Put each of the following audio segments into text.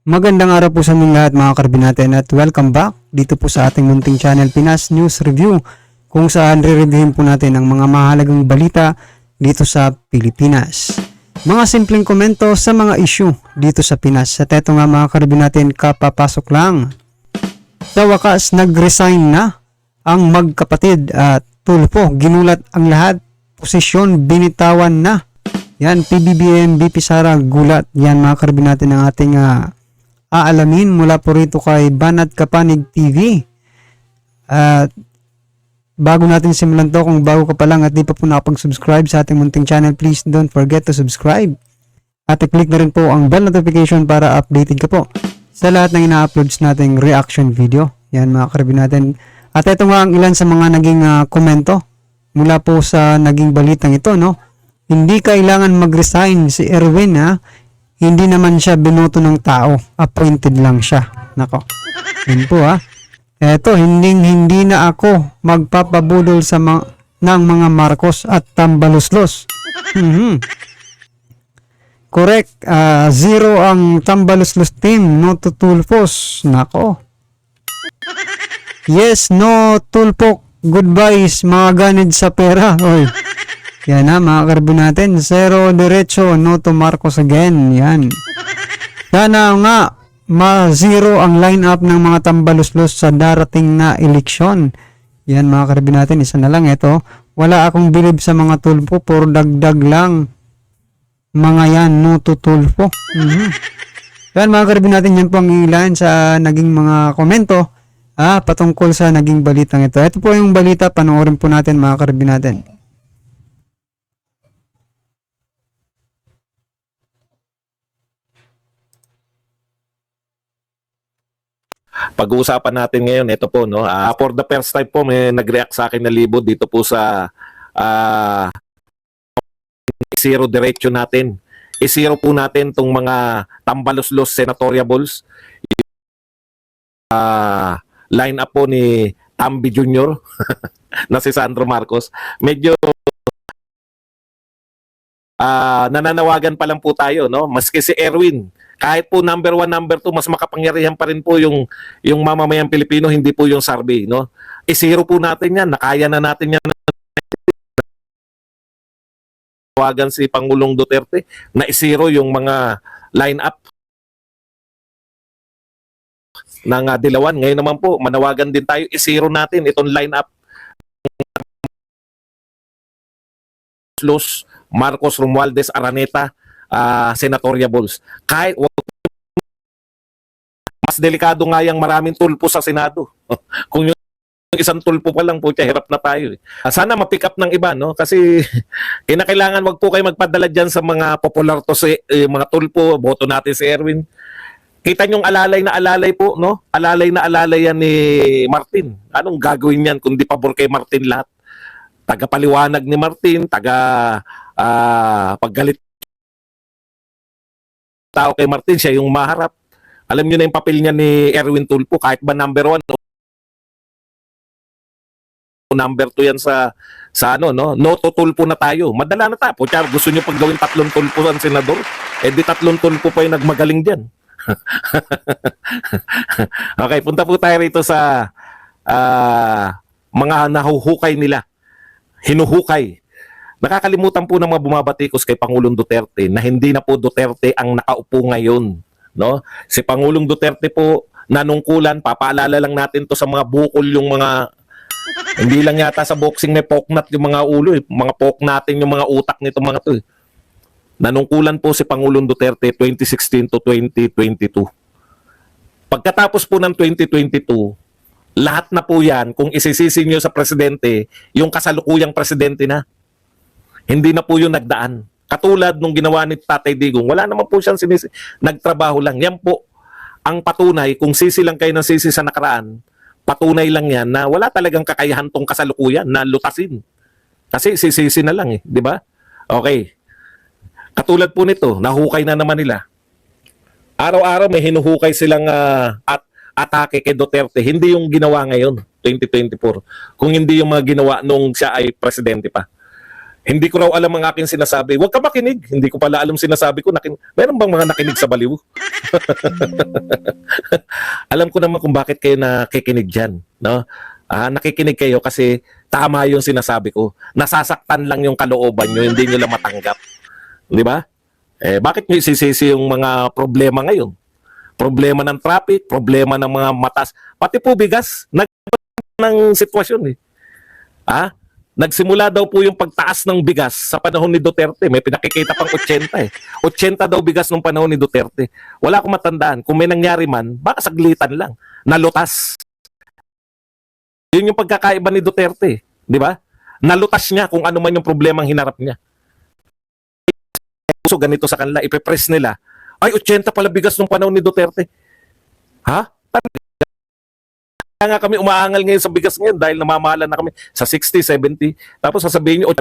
Magandang araw po sa inyong lahat mga karbi natin at welcome back dito po sa ating munting channel Pinas News Review kung saan re-reviewin po natin ang mga mahalagang balita dito sa Pilipinas. Mga simpleng komento sa mga issue dito sa Pinas. At eto nga mga karbi natin, kapapasok lang. Sa wakas nag-resign na ang magkapatid at Tulfo. Ginulat ang lahat, posisyon binitawan na. Yan, PBBM, BP Sara, gulat. Yan mga karbi natin ang ating aalamin mula po rito kay Banat Kapanig TV. At bago natin simulan to, kung bago ka pa lang at di pa po nakapag-subscribe sa ating munting channel, please don't forget to subscribe. At i-click na rin po ang bell notification para updated ka po sa lahat ng ina-uploads nating reaction video. Yan mga karbi natin. At ito nga ang ilan sa mga naging komento mula po sa naging balitang ito, no? Hindi kailangan mag-resign si Erwin, ha? Hindi naman siya binoto ng tao, appointed lang siya. Nako. Yun po, ha. Eto, hindi na ako magpapabudol sa ng mga Marcos at tambaluslos. Correct. Zero ang tambaluslos team, no to Tulfos. Nako. Yes, no Tulpok. Goodbyes, mga ganid sa pera. Oy. Yan na mga karbo natin. Zero derecho, no to Marcos again. Yan. Sana nga ma-zero ang line-up ng mga tambaluslos sa darating na eleksyon. Yan mga karbo natin. Isa na lang ito. Wala akong bilib sa mga tulpo. Puro dagdag lang. Mga yan, no to tulpo. Yan mga karbo natin. Yan po ang ilan sa naging mga komento patungkol sa naging balitang ito. Ito po yung balita. Panoorin po natin mga karbo natin. Pag-uusapan natin ngayon, ito po, no? For the first time po, may nag-react sa akin na libo dito po sa zero diretso natin. I-zero po natin tong mga tambaluslos senatoriables. Line up po ni Tambi Jr. na si Sandro Marcos. Medyo nananawagan pa lang po tayo, no? Maski si Erwin, kahit po number 1, number 2, mas makapangyarihan pa rin po yung mamamayang Pilipino, hindi po yung Sarbi, no? I-zero po natin yan, nakaya na natin yan. Tawagan si Pangulong Duterte na i-zero yung mga line-up ng Dilawan. Ngayon naman po, manawagan din tayo, i-zero natin itong line-up Los Marcos, Romualdez, Araneta, senatoriables. Kahit mas delikado nga yung maraming tulpo sa Senado. Kung yung isang tulpo pa lang po, hirap na tayo. Sana ma-pick up ng iba, no? Kasi kinakailangan wag po kayo magpadala dyan sa mga popular to mga tulpo, boto natin si Erwin. Kita nyong alalay po, no? Alalay na alalay yan ni Martin. Anong gagawin yan kung di pabor kay Martin lahat? Taga-paliwanag ni Martin, paggalit tao kay Martin, siya yung maharap. Alam niyo na yung papel niya ni Erwin Tulfo, kahit ba number 1 o number 2 yan sa ano, no? No to Tulfo na tayo. Madala na tayo. Kaya gusto niyo pag gawin 3 Tulfo ang senador, di 3 Tulfo pa yung nagmagaling diyan. Okay, punta po tayo rito sa mga nahuhukay nila. Hinuhukay. Nakakalimutan po ng mga bumabatikos kay Pangulong Duterte na hindi na po Duterte ang nakaupo ngayon, no? Si Pangulong Duterte po nanungkulan, papaalala lang natin to sa mga bukol, yung mga hindi lang yata sa boxing may poknat yung mga ulo, mga pok natin yung mga utak nito mga to. Nanungkulan po si Pangulong Duterte 2016 to 2022. Pagkatapos po ng 2022, lahat na po yan, kung isisisi nyo sa presidente, yung kasalukuyang presidente na. Hindi na po yung nagdaan. Katulad nung ginawa ni Tatay Digong, wala naman po siyang nagtrabaho lang. Yan po ang patunay, kung sisi lang kayo ng sisi sa nakaraan, patunay lang yan na wala talagang kakayahan tong kasalukuyan na lutasin. Kasi sisisi na lang di ba? Okay. Katulad po nito, nahukay na naman nila. Araw-araw may hinuhukay silang atake kay Duterte, hindi yung ginawa ngayon, 2024. Kung hindi yung mga ginawa nung siya ay presidente pa. Hindi ko raw alam ang aking sinasabi. Huwag ka makinig. Hindi ko pala alam sinasabi ko. Meron bang mga nakinig sa baliw? Alam ko naman kung bakit kayo nakikinig dyan. No? Nakikinig kayo kasi tama yung sinasabi ko. Nasasaktan lang yung kalooban nyo, hindi nyo lang matanggap. Di ba? Bakit nyo isisisi yung mga problema ngayon? Problema ng traffic, problema ng mga matas, pati po bigas, ng sitwasyon eh. Nagsimula daw po yung pagtaas ng bigas sa panahon ni Duterte. May pinakikita pang 80 eh. 80 daw bigas nung panahon ni Duterte. Wala akong matandaan. Kung may nangyari man, baka saglitan lang. Nalutas. Yun yung pagkakaiba ni Duterte. Di ba? Nalutas niya kung ano man yung problemang hinarap niya. So ganito sa kanila, ipipress nila. Ay, 80 pala bigas nung panahon ni Duterte. Ha? Kaya nga kami umaangal ngayon sa bigas ngayon dahil namamahalan na kami sa 60, 70. Tapos sasabihin nyo,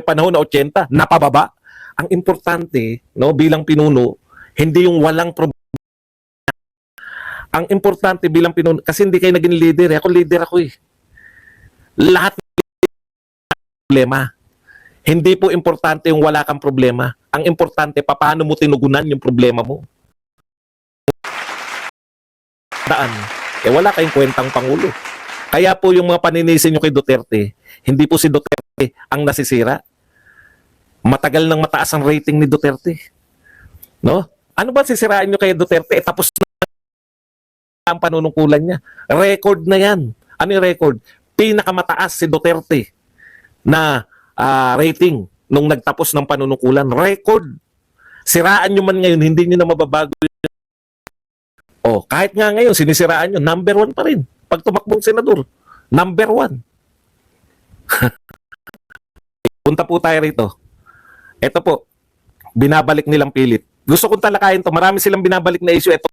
panahon na 80, napababa. Ang importante, no, bilang pinuno, hindi yung walang problema. Ang importante bilang pinuno, kasi hindi kayo naging leader. Ako leader ako eh. Lahat ng problema. Hindi po importante yung wala kang problema. Ang importante, paano mo tinugunan yung problema mo. Wala kayong kwentang Pangulo. Kaya po yung mga paninisi nyo kay Duterte, hindi po si Duterte ang nasisira. Matagal nang mataas ang rating ni Duterte. No? Ano ba sisirain nyo kay Duterte? Tapos na ang panunungkulan niya. Record na yan. Ano yung record? Pinakamataas si Duterte na rating nung nagtapos ng panunungkulan. Record. Siraan nyo man ngayon, hindi nyo na mababago. Kahit nga ngayon, sinisiraan nyo, number 1 pa rin. Pag tumakbong senador, number 1. Punta po tayo rito. Ito po, binabalik nilang pilit. Gusto kong talakayin to. Marami silang binabalik na issue. Ito,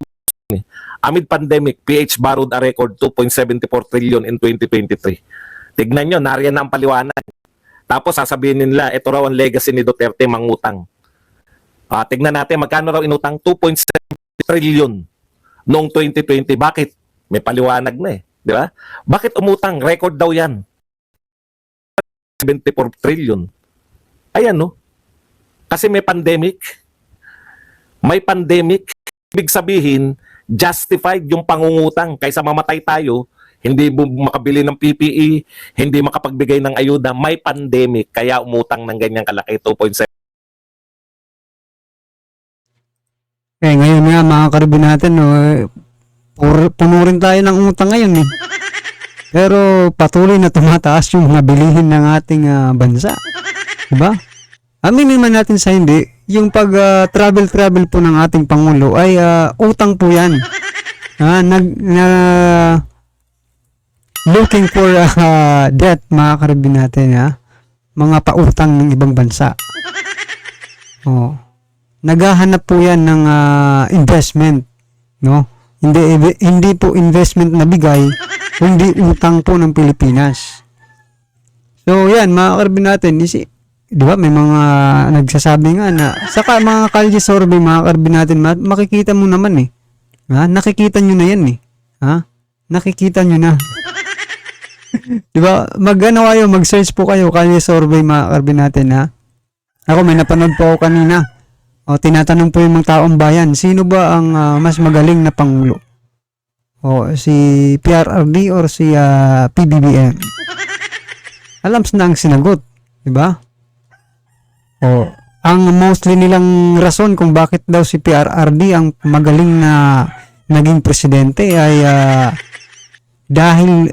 amid pandemic, PH borrowed a record 2.74 trillion in 2023. Tignan nyo, nariyan na ang paliwanag. Tapos sasabihin nila, ito raw ang legacy ni Duterte, mangutang. Tignan natin, magkano raw inutang? 2.7 trillion. Noong 2020, bakit? May paliwanag na eh. Di ba? Bakit umutang? Record daw yan. 74 trillion. Ayan no. Kasi may pandemic. May pandemic. Ibig sabihin, justified yung pangungutang. Kaysa mamatay tayo, hindi makabili ng PPE, hindi makapagbigay ng ayuda. May pandemic. Kaya umutang ng ganyang kalaki, 2.7. Ngayon nga mga karibin natin, no, puno rin tayo ng utang ngayon eh. Pero patuloy na tumataas yung mga bilihin ng ating bansa. Diba? Aminin man natin sa hindi, yung pag travel po ng ating Pangulo ay utang po yan. Looking for debt mga karibin natin, mga pautang ng ibang bansa. Naghahanap po yan ng investment, no? Hindi po investment na bigay, kundi utang po ng Pilipinas. So yan, mga karibin natin, di ba may mga nagsasabi nga na saka mga kalye survey, mga karibin natin, makikita mo naman eh. Nakikita nyo na yan eh. Nakikita nyo na. Di ba? Mag-search po kayo, kalye survey, mga karibin natin, Ako may napanood po ako kanina. Tinatanong po yung mga taong bayan, sino ba ang mas magaling na Pangulo? Si PRRD or si PBBM? Alam na ang sinagot, di ba? Ang mostly nilang rason kung bakit daw si PRRD ang magaling na naging presidente ay dahil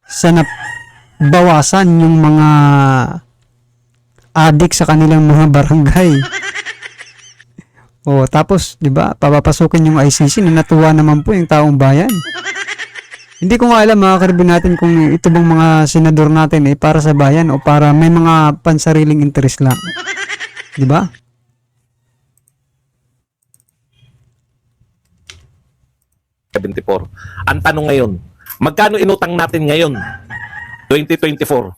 sa bawasan yung mga adik sa kanilang mga barangay. Tapos, 'di ba? Papapasukin yung ICC na natuwa naman po yung taong bayan. Hindi ko nga alam mga karibin natin kung ito bang mga senador natin para sa bayan o para may mga pansariling interest lang. 'Di ba? Ang tanong ngayon, magkano inutang natin ngayon? 2024.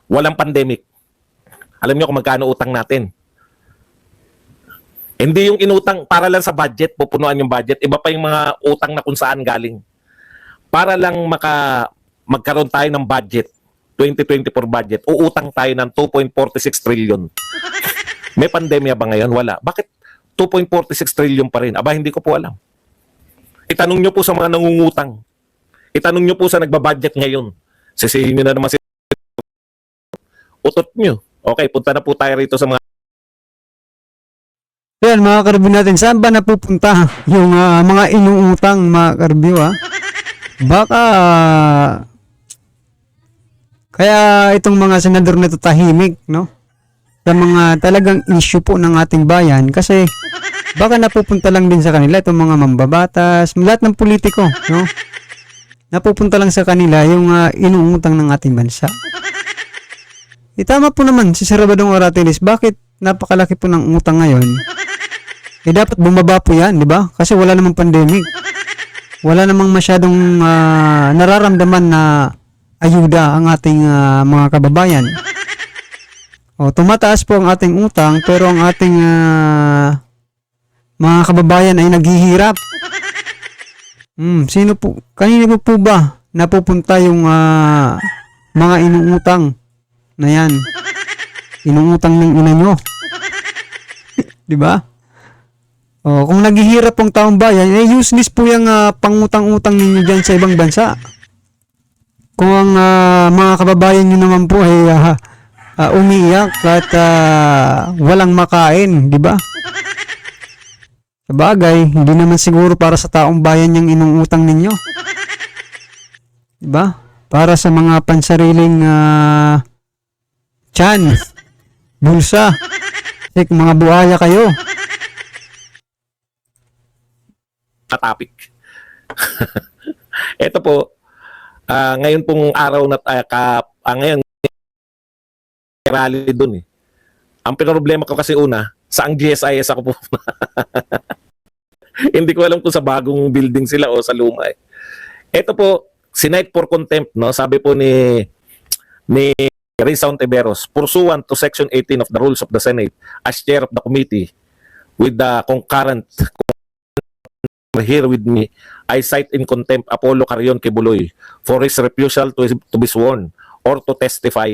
Walang pandemic. Alam niyo kung magkano utang natin? Hindi yung inutang para lang sa budget, pupunuan yung budget. Iba pa yung mga utang na kung saan galing. Para lang magkaroon tayo ng budget. 2024 budget, uutang tayo ng 2.46 trillion. May pandemya ba ngayon? Wala. Bakit 2.46 trillion pa rin? Aba, hindi ko po alam. Itanong nyo po sa mga nangungutang. Itanong nyo po sa nagbabudget ngayon. Sisihin nyo na naman si utot nyo. Okay, punta na po tayo rito sa mga Yan mga karbi natin, saan ba napupunta yung mga inuutang mga karbi Baka kaya itong mga senador na ito tahimik, no? Sa mga talagang issue po ng ating bayan kasi baka napupunta lang din sa kanila itong mga mambabatas, lahat ng politiko, no? Napupunta lang sa kanila yung inuutang ng ating bansa. Tama po naman si Sir Badong Oratilis, bakit napakalaki po ng utang ngayon? Dapat bumaba po yan, di ba? Kasi wala namang pandemic. Wala namang masyadong nararamdaman na ayuda ang ating mga kababayan. Tumataas po ang ating utang pero ang ating mga kababayan ay naghihirap. Sino po? Kanino po ba napupunta yung mga inuutang na yan? Inuutang ng ina nyo. Di ba? Kung naghihirap ang taong bayan, useless po yung pangutang-utang ninyo dyan sa ibang bansa. Kung ang mga kababayan nyo naman po ay umiiyak at walang makain, di ba? Sabagay, hindi naman siguro para sa taong bayan yung inuutang ninyo. Di ba? Para sa mga pansariling tiyan, bulsa, mga buhaya kayo. topic. Ito po, ngayon pong araw na ngayon rally dun eh. Ang problema ko kasi una, sa ang GSIS ako po. Hindi ko alam kung sa bagong building sila o sa luma eh. Ito po, sinight for contempt, no? Sabi po ni Risa Ontiveros, pursuant to Section 18 of the Rules of the Senate, as chair of the committee, with the concurrent here with me, I cite in contempt Apollo Carion Kibuloy for his refusal to be sworn or to testify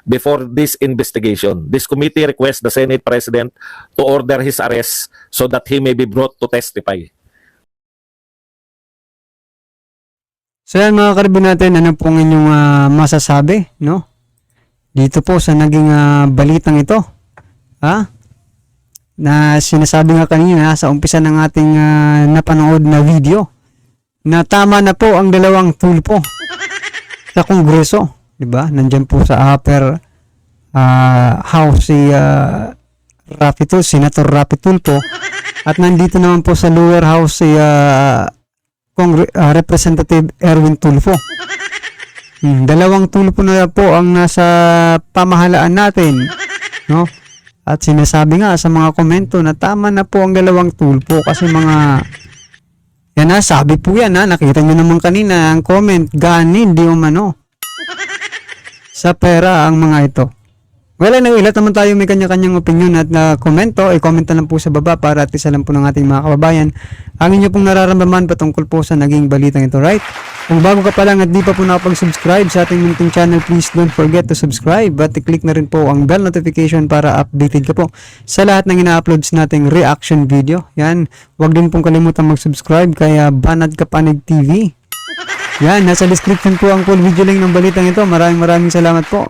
before this investigation. This committee requests the Senate President to order his arrest so that he may be brought to testify. So yan mga karbi natin, ano pong inyong masasabi, no? Dito po sa naging balitang ito. Na sinasabi nga kanina sa umpisa ng ating napanood na video na tama na po ang dalawang tulpo sa Kongreso, di ba? Nandiyan po sa upper house si Senator Rapi Tulfo at nandito naman po sa lower house si Representative Erwin Tulfo. Dalawang tulpo na po ang nasa pamahalaan natin, no? At sinasabi nga sa mga komento na tama na po ang dalawang tulpo kasi mga yan sabi po yan nakita nyo naman kanina ang comment, ganin di umano sa pera ang mga ito. Well, ilat naman tayo may kanya-kanyang opinion at komento, i-comment na lang po sa baba para at isa lang po ng ating mga kababayan ang inyo pong nararamdaman patungkol po sa naging balitang ito, right? Kung bago ka pa lang at di pa po nakapag-subscribe sa ating munting channel, please don't forget to subscribe at i-click na rin po ang bell notification para updated ka po sa lahat ng ina-uploads nating reaction video. Yan, huwag din pong kalimutan mag-subscribe kaya Banat Kapanig TV. Yan, nasa description po ang full video link ng balitang ito. Maraming salamat po.